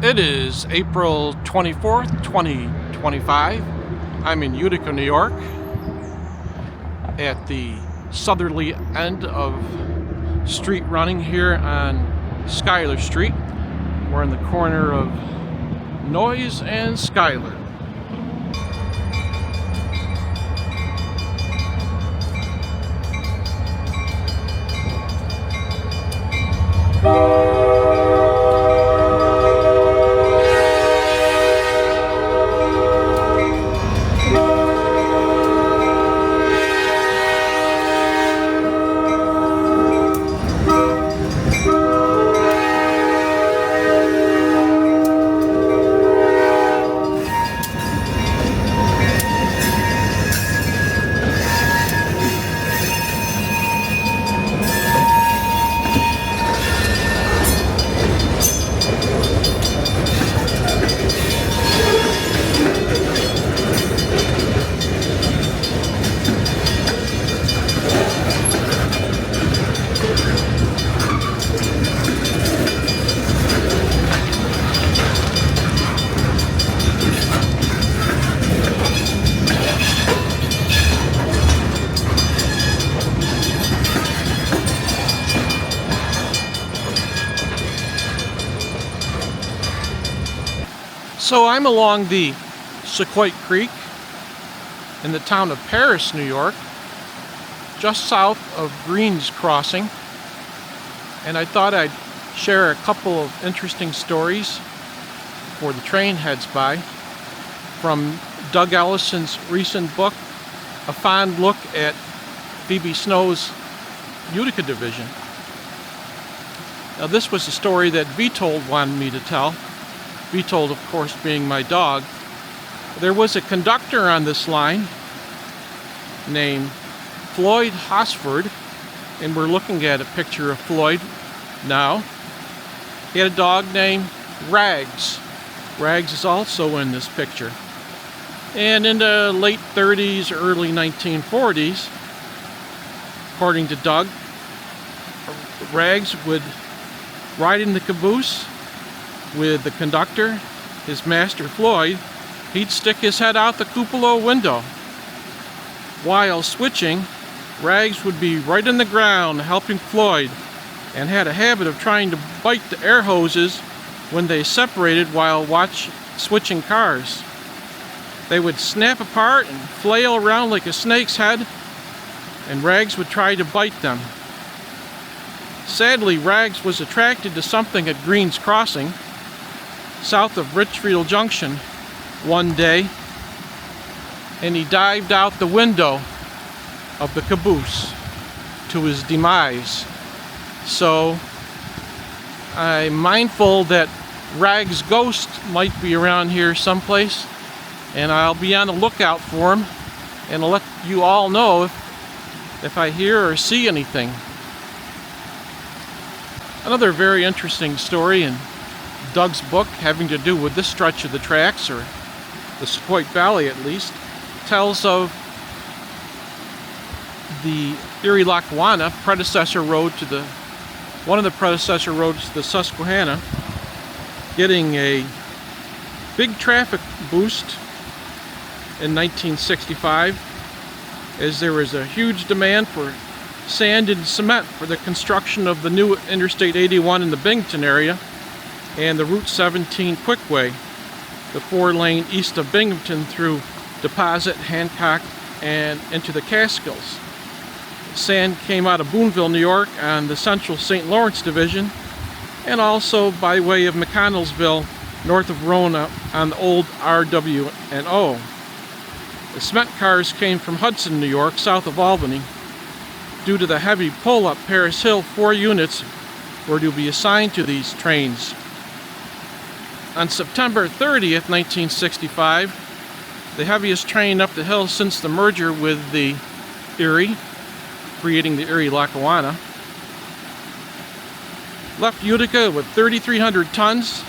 It is April 24th, 2025. I'm in Utica, New York, at the southerly end of street running here on Schuyler Street. We're in the corner of NYS and Schuyler. So I'm along the Sauquoit Creek in the town of Paris, New York, just south of Green's Crossing, and I thought I'd share a couple of interesting stories before the train heads by from Doug Ellison's recent book, A Fond Look at Phoebe Snow's Utica Division. Now this was a story that Vitold wanted me to tell. Vitold, of course, being my dog. There was a conductor on this line named Floyd Hosford, and we're looking at a picture of Floyd now. He had a dog named Rags. Rags is also in this picture. And in the late 30s, early 1940s, according to Doug, Rags would ride in the caboose with the conductor, his master Floyd. He'd stick his head out the cupola window. While switching, Rags would be right in the ground helping Floyd, and had a habit of trying to bite the air hoses when they separated while switching cars. They would snap apart and flail around like a snake's head, and Rags would try to bite them. Sadly, Rags was attracted to something at Green's Crossing, south of Richfield Junction, one day, and he dived out the window of the caboose to his demise. So I'm mindful that Rags' ghost might be around here someplace, and I'll be on the lookout for him, and I'll let you all know if I hear or see anything. Another very interesting story in Doug's book, having to do with this stretch of the tracks, or the Sauquoit Valley at least, tells of the Erie-Lackawanna predecessor road to one of the predecessor roads to the Susquehanna, getting a big traffic boost in 1965, as there was a huge demand for sand and cement for the construction of the new Interstate 81 in the Binghamton area, and the Route 17 Quickway, the 4-lane east of Binghamton through Deposit, Hancock, and into the Catskills. Sand came out of Boonville, New York on the Central St. Lawrence Division, and also by way of McConnellsville, north of Rona on the old RW&O. The cement cars came from Hudson, New York, south of Albany. Due to the heavy pull up Paris Hill, 4 units were to be assigned to these trains. On September 30th, 1965, the heaviest train up the hill since the merger with the Erie, creating the Erie-Lackawanna, left Utica with 3,300 tons,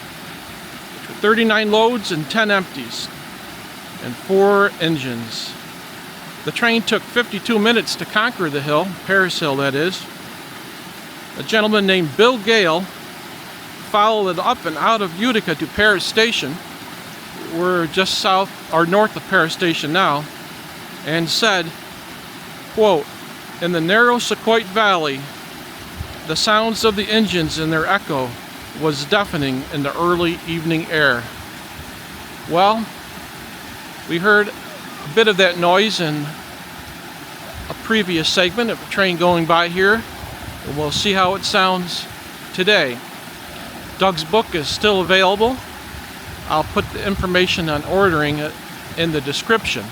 39 loads and 10 empties, and 4 engines. The train took 52 minutes to conquer the hill, Paris Hill that is. A gentleman named Bill Gale followed it up and out of Utica to Paris Station. We're just south or north of Paris Station now, and said, quote, "In the narrow Sauquoit Valley, the sounds of the engines and their echo was deafening in the early evening air." Well, we heard a bit of that noise in a previous segment of a train going by here, and we'll see how it sounds today. Doug's book is still available. I'll put the information on ordering it in the description.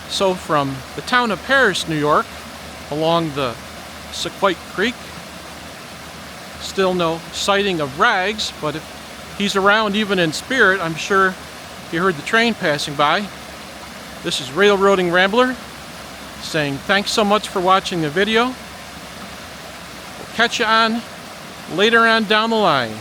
So from the town of Paris, New York, along the Sauquoit Creek, still no sighting of Rags, but if he's around even in spirit, I'm sure he heard the train passing by. This is Railroading Rambler saying thanks so much for watching the video. We'll catch you on later on down the line.